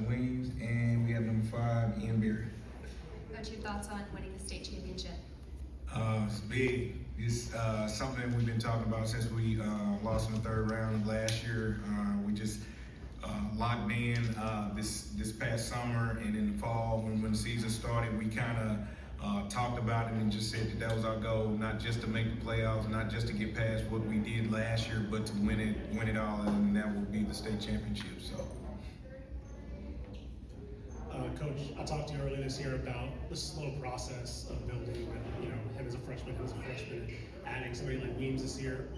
Elijah Williams, and we have number 5, Ian Berry. What's your thoughts on winning the state championship? It's big. It's something we've been talking about since we lost in the third round of last year. We just locked in this past summer, and in the fall when the season started, we kind of talked about it and just said that was our goal, not just to make the playoffs, not just to get past what we did last year, but to win it all, and that will be the state championship. So. Coach, I talked to you earlier this year about the slow process of building with, him as a freshman, adding somebody like Weems this year.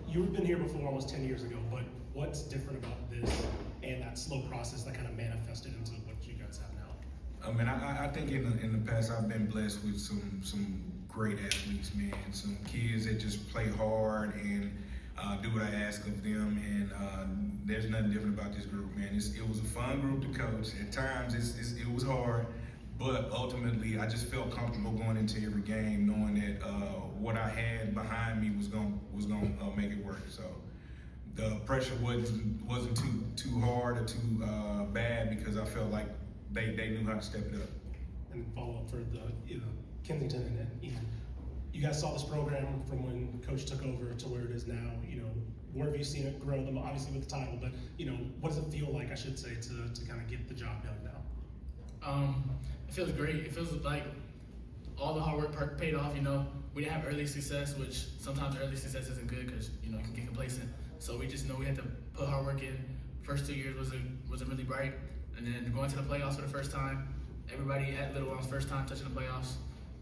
You've been here before almost 10 years ago, but what's different about this and that slow process that kind of manifested into what you guys have now? I mean, I think in the past I've been blessed with some great athletes, man. Some kids that just play hard and do what I ask of them, and there's nothing different about this group, man. It was a fun group to coach. At times it was hard, but ultimately I just felt comfortable going into every game, knowing that what I had behind me was gonna make it work. So the pressure wasn't too hard or too bad, because I felt like they knew how to step it up. And follow up for the Kensington and Ian. You guys saw this program from when Coach took over to where it is now. Where have you seen it grow? Obviously with the title, but what does it feel like? I should say to kind of get the job done now. It feels great. It feels like all the hard work paid off. We didn't have early success, which sometimes early success isn't good because you can get complacent. So we just know we had to put hard work in. First 2 years wasn't really bright, and then going to the playoffs for the first time. Everybody at Little Round's first time touching the playoffs.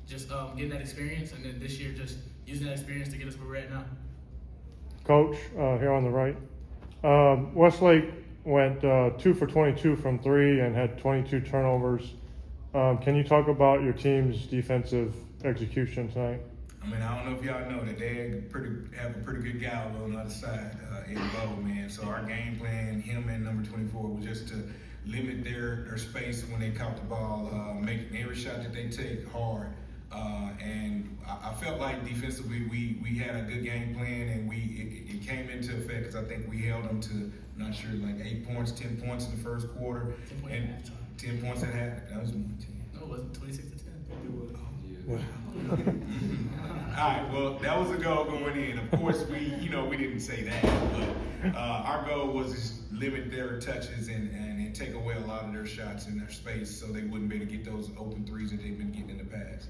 Just getting that experience, and then this year just using that experience to get us where we're at now. Coach, here on the right. Westlake went 2 for 22 from 3 and had 22 turnovers. Can you talk about your team's defensive execution tonight? I mean, I don't know if y'all know that they have a pretty good guy on the other side, in Bo, man. So our game plan, him and number 24, was just to limit their space when they caught the ball, making every shot that they take hard. And I felt like defensively we had a good game plan, and it came into effect because I think we held them to, not sure, like 8 points, 10 points in the first quarter, 10 points at half. That was more 10. No, it wasn't 26 to 10. It was. Wow. All right. Well, that was a goal going in. Of course, we didn't say that, but our goal was to limit their touches and take away a lot of their shots in their space, so they wouldn't be able to get those open threes that they've been getting in the past.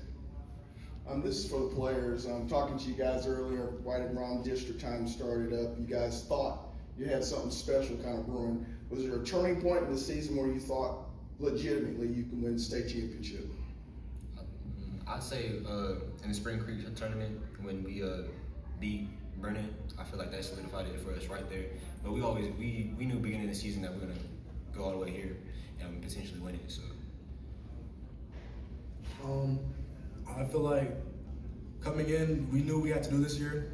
This is for the players. Talking to you guys earlier, right around district time started up, you guys thought you had something special kind of brewing. Was there a turning point in the season where you thought legitimately you can win the state championship? I'd say in the Spring Creek tournament when we beat Brennan, I feel like that solidified it for us right there. But we knew beginning of the season that we were gonna go all the way here and potentially win it. So. I feel like coming in, we knew we had to do this year,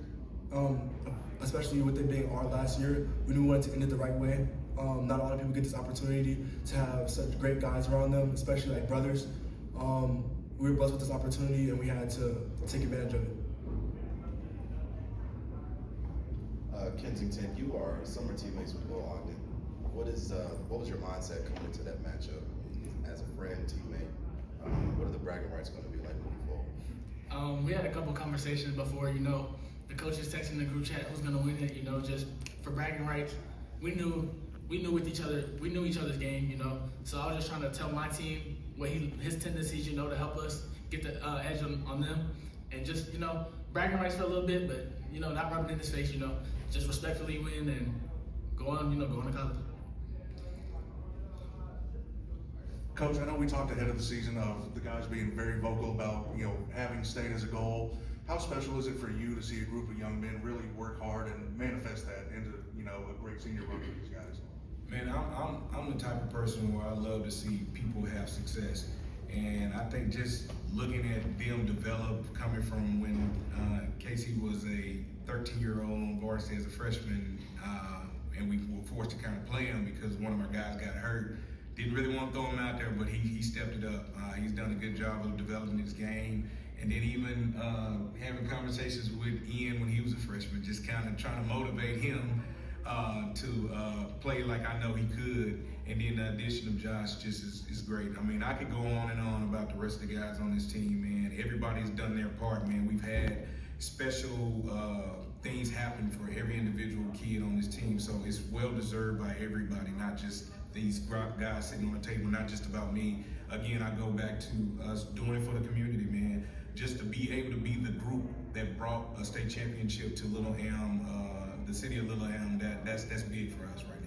especially with it being our last year. We knew we wanted to end it the right way. Not a lot of people get this opportunity to have such great guys around them, especially like brothers. We were blessed with this opportunity, and we had to take advantage of it. Kensington, you are summer teammates with Will Ogden. What was your mindset coming into that matchup as a friend, teammate? What are the bragging rights going to be like moving forward? We had a couple conversations before, the coaches texting the group chat who's gonna win it, just for bragging rights. We knew with each other, we knew each other's game, So I was just trying to tell my team what his tendencies, to help us get the edge on them, and just bragging rights for a little bit, but not rubbing in his face, just respectfully win and go on to college. Coach, I know we talked ahead of the season of the guys being very vocal about, having state as a goal. How special is it for you to see a group of young men really work hard and manifest that into, a great senior run for these guys? Man, I'm the type of person where I love to see people have success. And I think just looking at them develop, coming from when Casey was a 13-year-old on varsity as a freshman, and we were forced to kind of play him because one of our guys got hurt. Didn't really want to throw him out there, but he stepped it up. He's done a good job of developing his game. And then even having conversations with Ian when he was a freshman, just kind of trying to motivate him to play like I know he could. And then the addition of Josh just is great. I mean, I could go on and on about the rest of the guys on this team, man. Everybody's done their part, man. We've had special things happen for every individual kid on this team, so it's well deserved by everybody, not just these guys sitting on the table, not just about me. Again, I go back to us doing it for the community, man. Just to be able to be the group that brought a state championship to Little Elm, the city of Little Elm, that's big for us right now.